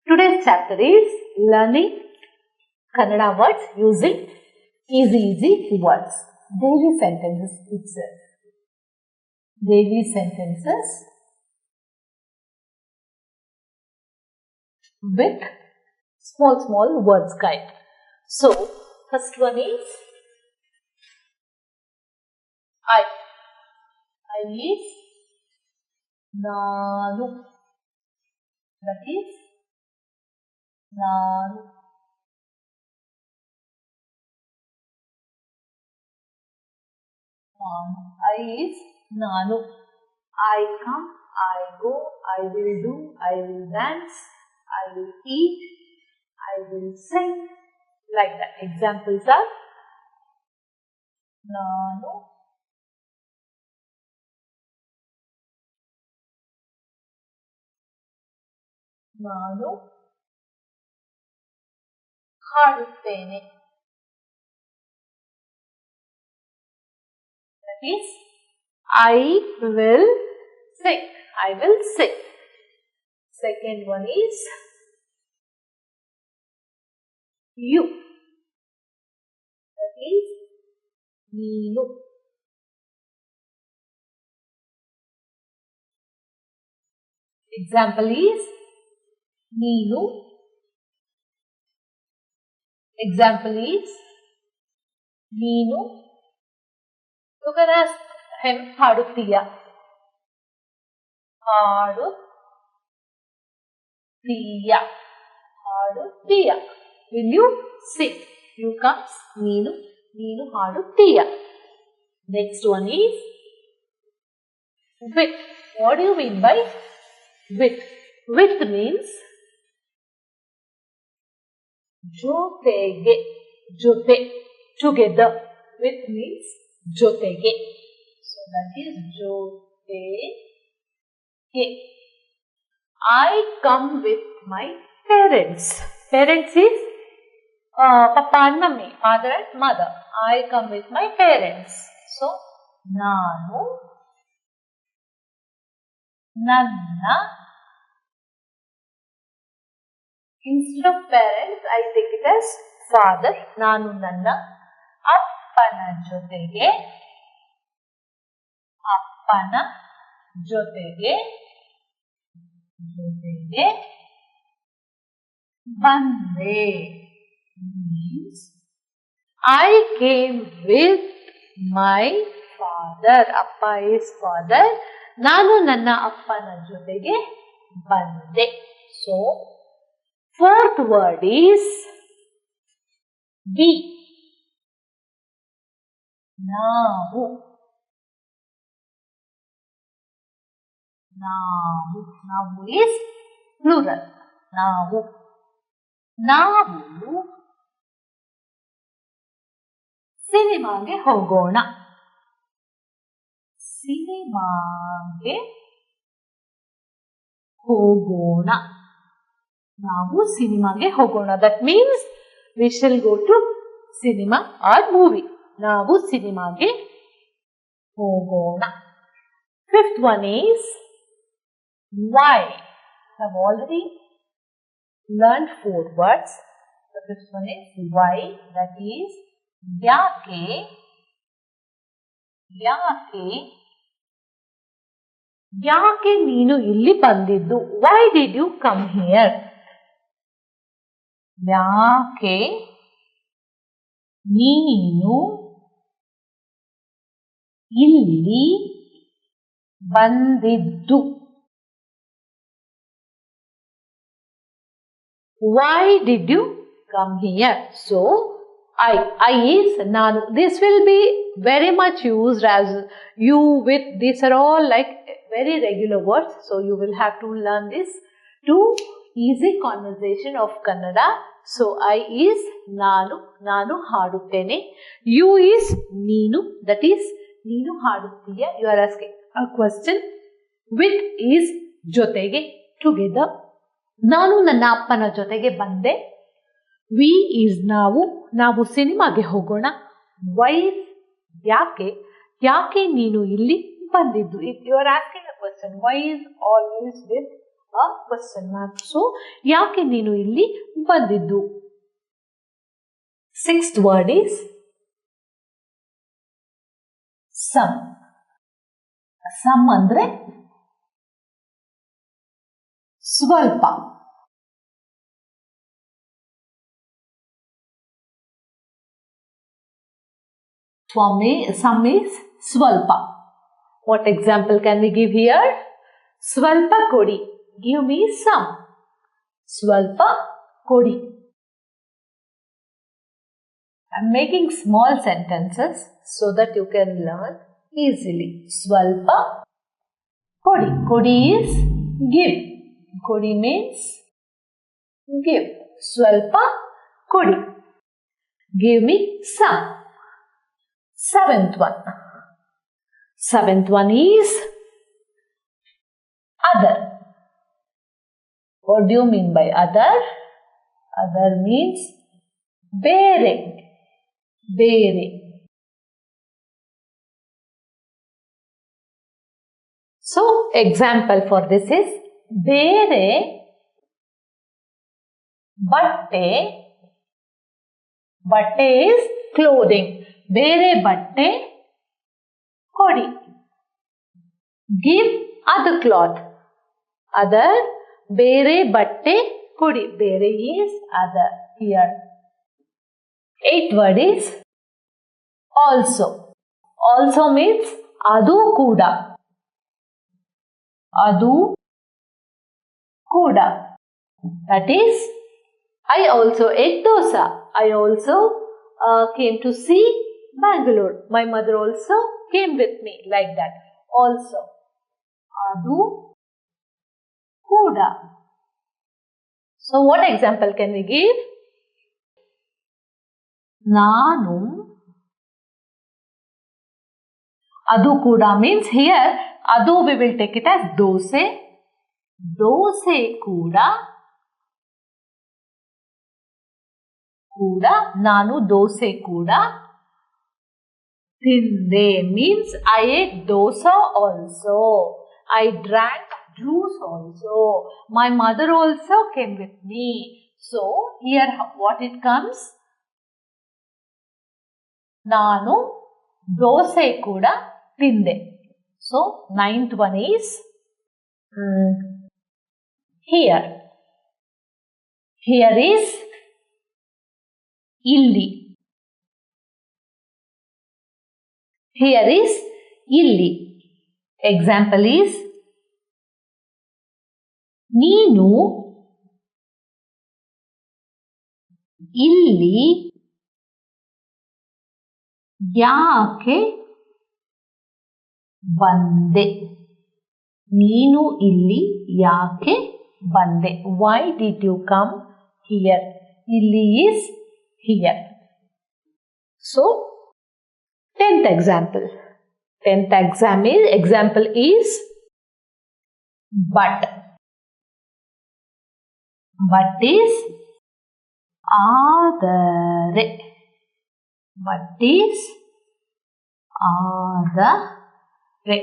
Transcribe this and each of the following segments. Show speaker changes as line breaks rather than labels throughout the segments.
Today's chapter is learning Kannada words using easy words. Daily sentences itself. Daily sentences with small words guide. So, first one is I. I is Nanu. That is Nanu. I is Nanu. I come, I go, I will do, I will dance, I will eat, I will sing, like that. Examples are Nanu, Nanu ಹಾಡುತ್ತೇನೆ. That is, I will sing. I will sing. Second one is you. That is ನೀನು. Example is ನೀನು. Example is ನೀನು. You can ask him ಹಾಡುತ್ತೀಯಾ. ಹಾಡುತ್ತೀಯಾ. ಹಾಡುತ್ತೀಯಾ. Will you sing? You comes ನೀನು. ನೀನು ಹಾಡುತ್ತೀಯಾ. Next one is with. What do you mean by with? With means ಜೊತೆಗೆ. ಜೊತೆ. Together. With means ಜೊತೆಗೆ. So that is ಜೊತೆಗೆ. I come with my parents. Parents is papa and mummy, father and mother. I come with my parents. So ನಾನು ನನ್ನ. Instead of parents, I take it as father. ನಾನು ನನ್ನ ಅಪ್ಪನ ಜೊತೆಗೆ. ಅಪ್ಪನ ಜೊತೆಗೆ. ಜೊತೆಗೆ ಬಂದೆ. Means I came with my father. ಅಪ್ಪ is father. ನಾನು ನನ್ನ ಅಪ್ಪನ ಜೊತೆಗೆ ಬಂದೆ. So, fourth word is we. ನಾವು. ನಾವು. ನಾವು is plural. ನಾವು. ನಾವು ಸಿನಿಮಾಗೆ ಹೋಗೋಣ. ಸಿನಿಮಾಗೆ ಹೋಗೋಣ. ನಾವು ಸಿನಿಮಾಗೆ ಹೋಗೋಣ. That means we shall go to cinema or movie. ನಾವು ಸಿನಿಮಾಗೆ ಹೋಗೋಣ. Fifth one is why. I have already learned 4 words. The fifth one is why. That is ಯಾಕೆ. ಯಾಕೆ. ಯಾಕೆ ನೀನು ಇಲ್ಲಿ ಬಂದಿದ್ದು. Why did you come here? ಯಾಕೆ ನೀನು ಇಲ್ಲಿ ಬಂದಿದ್ದು. Why did you come here? So, I is ನಾನು. This will be very much used as you, with. These are all like very regular words. So, you will have to learn this to easy conversation of Kannada. So, I is ನಾನು. ನಾನು ಹಾಡುತ್ತೇನೆ. You is ನೀನು. That is ನೀನು ಹಾಡುತ್ತೀಯ. You are asking a question. With is ಜೊತೆಗೆ, together. ನಾನು ನನ್ನ ಅಪ್ಪನ ಜೊತೆಗೆ ಬಂದೆ. We is ನಾವು. ನಾವು ಸಿನಿಮಾಗೆ ಹೋಗೋಣ. Why is ಯಾಕೆ. ಯಾಕೆ ನೀನು ಇಲ್ಲಿ ಬಂದಿದ್ದು. If you are asking a question, why is always with a question mark. So, ಯಾಕೆ ನೀನು ಇಲ್ಲಿ ಬಂದಿದ್ದು? Sixth word is some. Some ಅಂದ್ರೆ ಸ್ವಲ್ಪ. Some is swalpa. What example can we give here? Swalpa kodi. Give me some. Swalpa kodi. I'm making small sentences so that you can learn easily. Swalpa kodi. Kodi is give. Kodi means give. Swalpa kodi. Give me some. Seventh one. Seventh one is other. What do you mean by other? Other means bearing. Bearing. So, example for this is ಬೇರೆ ಬಟ್ಟೆ. ಬಟ್ಟೆ is clothing. ಬೇರೆ ಬಟ್ಟೆ ಕೊಡಿ. Give other cloth. Other ಬೇರೆ ಬಟ್ಟೆ ಕೊಡಿ. ಬೇರೆ is other here. Eighth word is also. Also means ಅದು ಕೂಡ. ಅದು ಕೂಡ. That is, I also ate dosa. I also came to see Bangalore. My mother also came with me, like that. Also. Adu kuda. So what example can we give? Nanu. Adu kuda means here, adu we will take it as dose. Dose kuda. Kuda. Nanu dose kuda. Tinde means I ate dosa also. I drank juice also. My mother also came with me. So, here what it comes? Nanu dose kuda tinde. So, ninth one is here. Here is illi. Here is illi. Example is ನೀನು ಇಲ್ಲಿ ಯಾಕೆ ಬಂದೆ? ನೀನು ಇಲ್ಲಿ ಯಾಕೆ ಬಂದೆ? Why did you come here? ಇಲ್ಲಿ is here. So, 10th example. 10th example is but. But is ಆದರೆ. But is ಆದರೆ.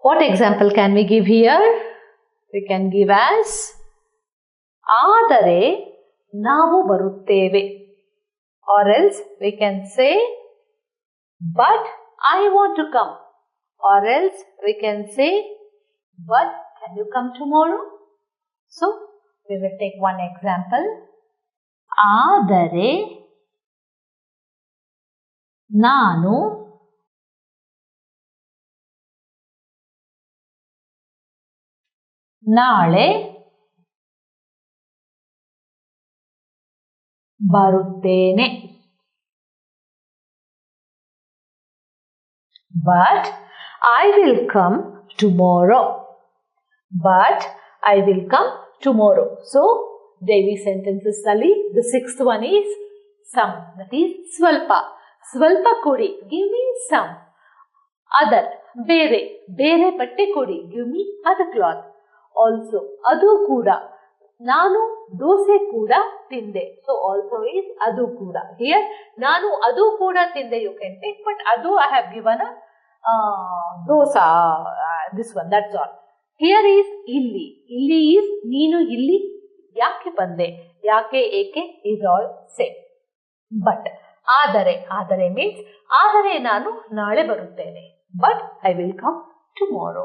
What example can we give here? We can give as ಆದರೆ ನಾವು ಬರುತ್ತೇವೆ. Or else we can say but I want to come. Or else we can say but can you come tomorrow? So we will take one example. ಆದರೆ ನಾನು ನಾಳೆ ಬರುತ್ತೇನೆ. But I will come tomorrow. But I will come tomorrow. So, daily sentences ali, the sixth one is some. That is swalpa. Swalpa kodi. Give me some. Other. Bere. Bere patte kodi. Give me other cloth. Also. Adu kuda. Nanu dose kuda tinde. So, also is adu kuda. Here, nanu adu kuda tinde you can take. But adu I have given a dosa. This one. That's all. Here is ಇಲ್ಲಿ, ಇಲ್ಲಿ is ನೀನು ಇಲ್ಲಿ ಯಾಕೆ ಬಂದೆ, ಯಾಕೆ ಏಕೆ is all same. But ಆದರೆ means ಆದರೆ ನಾನು ನಾಳೆ ಬರುತ್ತೇನೆ. But I will come tomorrow.